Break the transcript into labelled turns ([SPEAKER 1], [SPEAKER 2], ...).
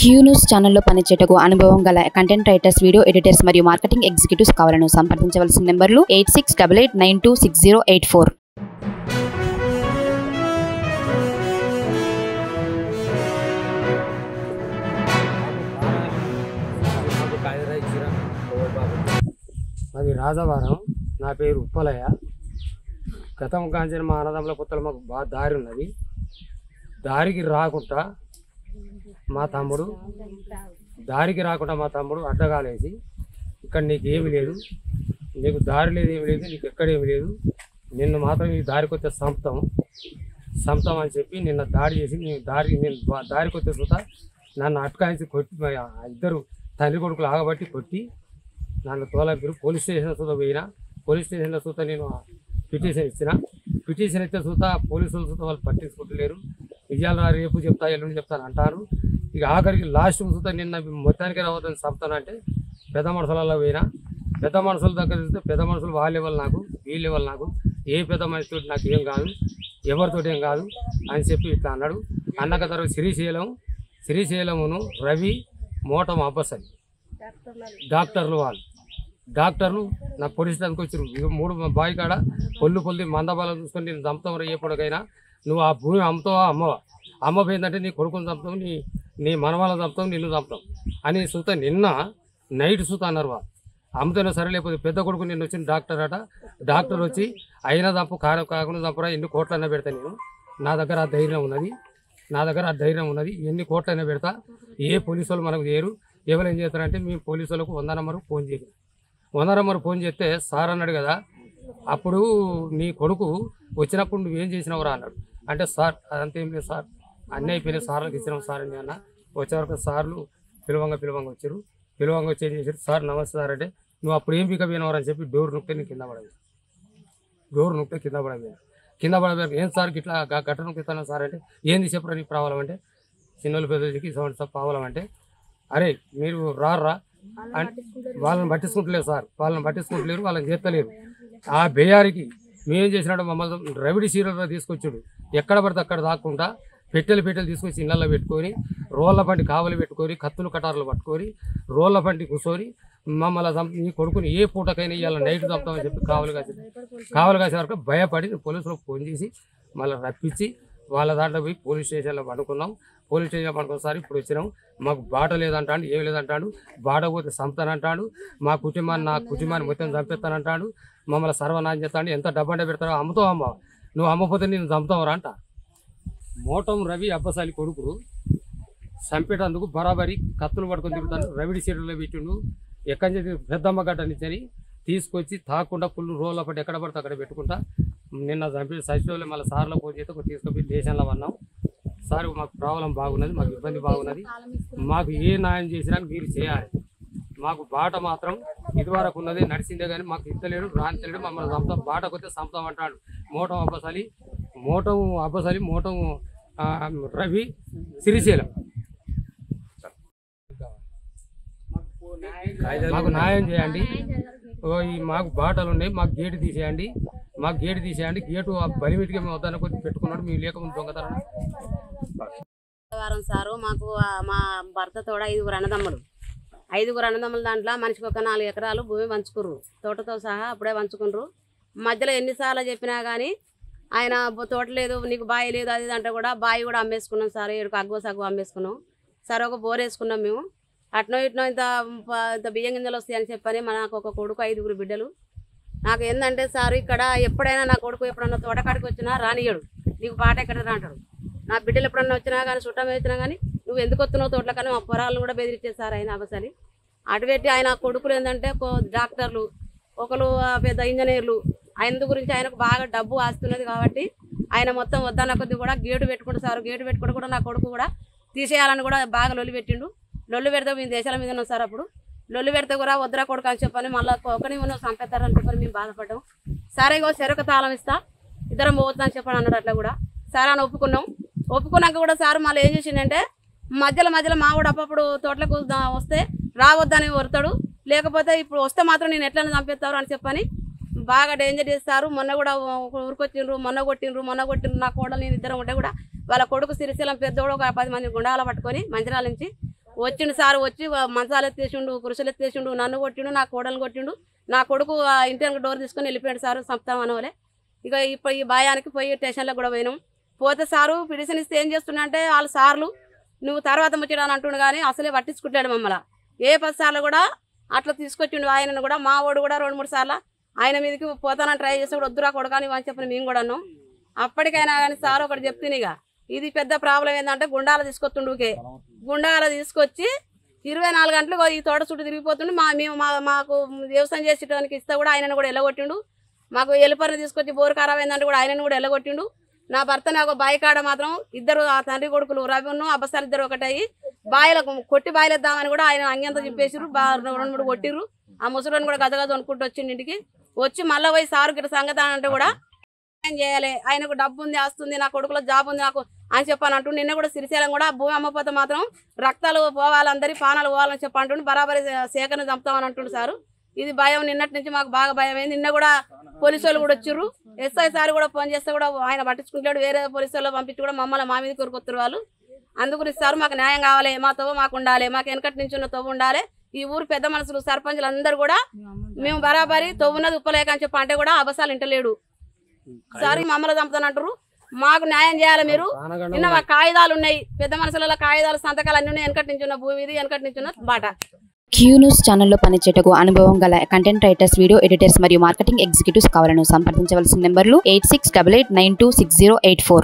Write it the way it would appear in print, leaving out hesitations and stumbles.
[SPEAKER 1] Q news ఛానల్లో పనిచేయటకు అనుభవం గల కంటెంట్ రైటర్స్, వీడియో ఎడిటర్స్ మరియు మార్కెటింగ్ ఎగ్జిక్యూటివ్స్ కావాలను సంప్రదించవలసిన నెంబర్లు 8688926084.
[SPEAKER 2] అది రాజవారం. నా పేరు ఉప్పలయ్య. గతం కాంచిన మా అన్నదమ్ముల పుత్తలు మాకు బాగా దారి ఉన్నది. దారికి రాకుండా మా తమ్ముడు అడ్డగాలేసి, ఇక్కడ నీకు ఏమి లేదు, నీకు దారి లేదు, ఏమి లేదు, నీకు ఎక్కడేమి లేదు, నిన్ను మాత్రం ఈ దారికి వస్తే సంపుతాం అని చెప్పి నిన్న దాడి చేసి నేను దారికి వస్తే చూత నన్ను అటకాయించి కొట్టి, ఇద్దరు తండ్రి కొడుకులు ఆగబట్టి కొట్టి నన్ను తోలపిరు. పోలీస్ స్టేషన్ చూత పోయినా. పోలీస్ స్టేషన్లో చూత నేను పిటిషన్ ఇచ్చిన. పిటిషన్ ఇస్తే చూత పోలీసులు చూత వాళ్ళు పట్టించుకుంటలేరు. ఇవాళ రేపు చెప్తా, ఎల్లుండి చెప్తాను అంటారు. ఇక ఆఖరికి లాస్ట్ చూత నిన్న మొత్తానికి రావద్దని చెప్తానంటే పెద్ద మనుషులలో పోయినా. పెద్ద మనుషుల దగ్గర చూస్తే పెద్ద మనుషులు వాళ్ళ లెవెల్ నాకు, వీళ్ళ లెవెల్ నాకు, ఏ పెద్ద మనిషితో నాకు ఏం కాదు, ఎవరితోటి ఏం కాదు అని చెప్పి ఇట్లా అన్నాడు. అన్నక తర్వాత శ్రీశైలమును రవి మోటం అబ్బసరి డాక్టర్లు నా పోలీస్ స్టేషన్కి వచ్చారు. 3 బావి కాడ పొల్లి మందబాలం చూసుకొని నేను చంపుతాం రేపటికైనా, నువ్వు ఆ భూమి అమ్ముతావా అమ్మపోయిందంటే నీ కొడుకుని చంపుతావు, నీ మనవాళ్ళని చంపుతావు, నిన్ను చంపుతాం అని సూత నిన్న నైట్ సూత అన్నారు. వాళ్ళు అమ్ముతేనే సరే, లేకపోతే పెద్ద కొడుకు నిన్ను వచ్చిన డాక్టర్ వచ్చి అయినా చంపు కాకుండా చంపరా, ఎన్ని కోట్లైనా పెడతా నేను, నా దగ్గర ఆ ధైర్యం ఉన్నది, ఎన్ని కోట్లైనా పెడతా, ఏ పోలీసు వాళ్ళు మనకు చేయరు. ఎవరు ఏం చేస్తారంటే మేము పోలీసు వాళ్ళకు 100 నెంబర్ ఫోన్ చేసాం. 100 నెంబర్ ఫోన్ చేస్తే సార్ అన్నాడు కదా, అప్పుడు నీ కొడుకు వచ్చినప్పుడు నువ్వేం చేసినావురా అన్నాడు. అంటే సార్ అదంతేం లేదు సార్, అన్నీ అయిపోయినాయి, సార్లకు ఇచ్చినాం సార్ అని అన్న. వచ్చేవరకు సార్లు పిలవంగా వచ్చారు. వచ్చి ఏం చేశారు, సార్ నమస్తే సార్ అంటే, నువ్వు అప్పుడు ఏం పీకపోయినావు అని చెప్పి డోర్ నొక్కితే నేను కింద పడబోయాను. ఏం సార్ ఇట్లా గట్ట నొక్కిస్తాను సార్ అంటే, ఏంది చెప్పరా నీకు ప్రాబ్లం అంటే, చిన్నోళ్ళు పెద్దలకి ప్రాబ్లం అంటే, అరే మీరు రారా వాళ్ళని పట్టించుకుంటలేరు సార్, వాళ్ళని చేస్తలేరు. ఆ బేయారికి మేమేం చేసినాడు, మమ్మల్ని రవిడి సీరియల్లో తీసుకొచ్చాడు. ఎక్కడ పడితే అక్కడ దాక్కుండా పెట్టెలు తీసుకొచ్చి ఇళ్ళల్లో పెట్టుకొని, రోళ్ళ పంటి కావలు పెట్టుకొని, కత్తులు కటార్లు పట్టుకొని, రోళ్ళ పంటి కూర్చొని మమ్మల్ని నీ కొడుకుని ఏ పూటకైనా ఇవాళ నైట్ చంపుతామని చెప్పి కావలు కాసే వరకు భయపడి పోలీసులకు ఫోన్ చేసి మళ్ళీ రప్పించి వాళ్ళ దాంట్లో పోయి పోలీస్ స్టేషన్లో పడుకున్నాం. పోలీస్ స్టేషన్లో పడుకోసారి ఇప్పుడు వచ్చినాం. మాకు బాట లేదంటాడు, ఏమి లేదంటాడు, బాట పోతే చంపుతానంటాడు, నా కుటుంబాన్ని మొత్తం చంపేస్తానంటాడు, మమ్మల్ని సర్వనాశనం చేస్తాడు, ఎంత డబ్బంటే పెడతాడో అమ్ముతావు అమ్మ, నువ్వు అమ్మపోతే నేను చంపుతావురా అంట. మోటం రవి అబ్బసాలి కొడుకు చంపేటందుకు బరాబరి కత్తులు పట్టుకొని తిరుగుతాడు. రవిడి సీరియల్లో పెట్టిండు. ఎక్కడి నుంచి పెద్దమ్మ గడ్డ నుంచి తీసుకొచ్చి తాకుండా ఫుల్ రోడ్ల పట్టి ఎక్కడ పడితే అక్కడ పెట్టుకుంటా నిన్న చంపి సచివాలయం మళ్ళీ సార్లో ఫోన్ చేస్తే తీసుకొని దేశంలో ఉన్నాం. సార్ మాకు ప్రాబ్లం బాగున్నది, మాకు ఇబ్బంది బాగున్నది, మాకు ఏ న్యాయం చేసినా మీరు చేయాలి. మాకు బాట మాత్రం ఇదివరకు ఉన్నది, నడిచిందే కానీ మాకు ఇస్తలేడు, రాంతలేడు, మమ్మల్ని చంపుతాం, బాటకు వస్తే చంపుతాం అంటాడు. మోటం అబ్బసాలి రవి శ్రీశైలం. మాకు న్యాయం చేయండి. మాకు బాటలు ఉన్నాయి, మాకు గేటు తీసేయండి. గేటు బలిమిటిగా మేము వద్దాన్ని కొద్ది పెట్టుకున్నాడు, మేము లేకముందు దొంగతనం.
[SPEAKER 3] వారం సారు మాకు మా భర్త తోడ 5 అన్నదమ్ములు దాంట్లో మనిషికి ఒక 4 ఎకరాలు భూమి పంచుకుర్రు, తోటతో సహా అప్పుడే పంచుకున్నారు. మధ్యలో ఎన్నిసార్లు చెప్పినా కానీ ఆయన తోట లేదు, నీకు బావి లేదు, అది అంటే కూడా బావి కూడా అమ్మేసుకున్నాం సార్. 7 అగ్గు అమ్మేసుకున్నాం సార్. ఒక బోర్ వేసుకున్నాం మేము. అట్నో ఇట్నో ఇంత బియ్యం గింజలు వస్తాయని చెప్పని నాకు ఒక కొడుకు, 5 బిడ్డలు. నాకు ఏంటంటే సార్, ఇక్కడ ఎప్పుడైనా నా కొడుకు ఎప్పుడన్నా తోటకాడికి వచ్చినా రానియడు, నీకు బాట ఎక్కడ రాంటాడు. నా బిడ్డలు ఎప్పుడన్నా వచ్చినా కానీ చుట్టం వచ్చినా కానీ నువ్వు ఎందుకు వస్తున్నావు తోటలో కానీ మా పొరాలను కూడా బెదిరించేసారు ఆయన అబసాలి. అటుపెట్టి ఆయన కొడుకులు ఏంటంటే డాక్టర్లు, ఒకరు పెద్ద ఇంజనీర్లు. ఆయన గురించి ఆయనకు బాగా డబ్బు ఆస్తున్నది కాబట్టి ఆయన మొత్తం వద్దన్న కొద్ది కూడా గేటు పెట్టుకుంటారు సార్. గేటు పెట్టుకుంటూ కూడా నా కొడుకు కూడా తీసేయాలని కూడా బాగా లొల్లి పెట్టిండు. లొల్లి పెడితే మేము దేశాల మీద ఉన్నాం సార్. అప్పుడు లొల్లి పెడితే కూడా వద్దరా కొడుకు అని చెప్పని మళ్ళీ ఒకరిని ఉన్న చంపేస్తారని చెప్పని మేము బాధపడ్డాం. సరే ఇగో చెరకు తాళం ఇస్తా, ఇద్దరం పోవద్దని చెప్పని అన్నాడు. అట్లా కూడా సార్ అని ఒప్పుకున్నాక కూడా సార్ మళ్ళీ ఏం చేసిండంటే మధ్యలో మా కూడా అప్పుడు తోటలకు వస్తే రావద్దని వరుతాడు, లేకపోతే ఇప్పుడు వస్తే మాత్రం నేను ఎట్లా చంపేస్తారు అని చెప్పని బాగా డేంజర్ చేస్తారు. మొన్న కూడా ఊరికొచ్చిండ్రు, మొన్న కొట్టిండ్రు. నా కోడలు నేను ఇద్దరం ఉంటే కూడా వాళ్ళ కొడుకు సిరిశైలం పెద్దోడు ఒక 10 మంది గుండాల పట్టుకొని మంచిరాల నుంచి వచ్చిండు సార్ వచ్చి మంచాలు ఎత్తేసిండు, కురుసలు ఎత్తేసిండు, నన్ను కొట్టిండు, నా కోడలు కొట్టిండు. నా కొడుకు ఇంటి డోర్ తీసుకొని వెళ్ళిపోయాడు సారు, సంపుతామని వాళ్ళే. ఇక ఇప్పుడు ఈ భయానికి పోయి స్టేషన్లో కూడా పోయినాం. పోతే సారు పిటిషన్ ఇస్తే ఏం చేస్తున్నా అంటే వాళ్ళు సార్లు నువ్వు తర్వాత ముచ్చడాని అంటుండు కానీ అసలే పట్టించుకుంటాడు మమ్మల్ని. ఏ 10 సార్లు కూడా అట్లా తీసుకొచ్చిండు ఆయనను కూడా. మా వాడు కూడా 2-3 సార్లు ఆయన మీదకి పోతానని ట్రై చేస్తే కూడా వద్దురా కొడుకాని అని చెప్పిన మేము కూడా అన్నాం. అప్పటికైనా కానీ సార్ ఒకటి చెప్తుంది, ఇక ఇది పెద్ద ప్రాబ్లం ఏంటంటే గుండాల తీసుకొస్తుండుకే. గుండాల తీసుకొచ్చి 24 గంటలు ఈ తోట చుట్టూ తిరిగిపోతుండు. మాకు వ్యవసాయం చేసేటానికి ఇస్తే కూడా ఆయనను కూడా ఎల్లగొట్టిండు. మాకు ఎలుపరిని తీసుకొచ్చి బోరు ఖరాబ్ అయిందంటే కూడా ఆయనను కూడా ఎల్లగొట్టిండు. నా భర్త నాకు బాయి కాడ మాత్రం ఇద్దరు ఆ తండ్రి కొడుకులు రవిను అబ్బసారి ఇద్దరు ఒకటయ్యి బాయిలకు కొట్టి బాయిలేద్దామని కూడా ఆయన అంగంతా చెప్పేసిర్రు. 2-3 కొట్టిర్రు. ఆ ముసలిని కూడా గదగద అనుకుంటూ వచ్చిండు ఇంటికి. వచ్చి మళ్ళీ పోయి సారు గిట్ట సంగతి అంటే కూడా ఏం చేయాలి, ఆయనకు డబ్బు ఉంది, ఆస్తుంది, నా కొడుకులో జాబ్ ఉంది నాకు అని చెప్పాను అంటూ. నిన్న కూడా శ్రీశైలం కూడా భూమి అమ్మపోతే మాత్రం రక్తాలు పోవాలి, అందరి పానాలు పోవాలని చెప్పంటుండు. బరాబరి సేకరణ చంపుతామని అంటుండు సారు. ఇది భయం నిన్నటి నుంచి మాకు బాగా భయం అయింది. నిన్న కూడా పోలీసు వాళ్ళు కూడా వచ్చిర్రు. ఎస్ఐ సార్ కూడా ఫోన్ చేస్తే కూడా ఆయన పట్టించుకుంటాడు. వేరే పోలీసు వాళ్ళు పంపించి కూడా మమ్మల్ని మా మీద కొరుకొత్తారు వాళ్ళు. అందుగురించి సార్ మాకు న్యాయం కావాలి, మా తవ్వ మాకు ఉండాలి, మాకు వెనకటి నుంచి ఉన్న తవ్వు ఉండాలి. ఈ ఊరు పెద్ద మనుషులు సర్పంచులు అందరూ కూడా మేము బరాబరి తవ్వున్నది ఉప్పలేక అని చెప్పి అంటే కూడా అబసాలు ఇంటలేడు సార్. మమ్మల్ని చంపుతానంటారు. మాకు న్యాయం చేయాలి మీరు. నిన్న మా కాగితాలు ఉన్నాయి, పెద్ద మనుషుల కాగితాలు సంతకాలు అన్నీ ఉన్నాయి. వెనకటి నుంచి ఉన్న భూమి ఇది, వెనకటి నుంచి ఉన్న బాట.
[SPEAKER 1] క్యూ న్యూస్ ఛానల్లో పనిచేయటకు అనుభవం గల కంటెంట్ రైటర్స్, వీడియో ఎడిటర్స్ మరియు మార్కెటింగ్ ఎగ్జిక్యూటివ్స్ కావాలను సంప్రదించవలసిన నెంబర్లు 8688926084.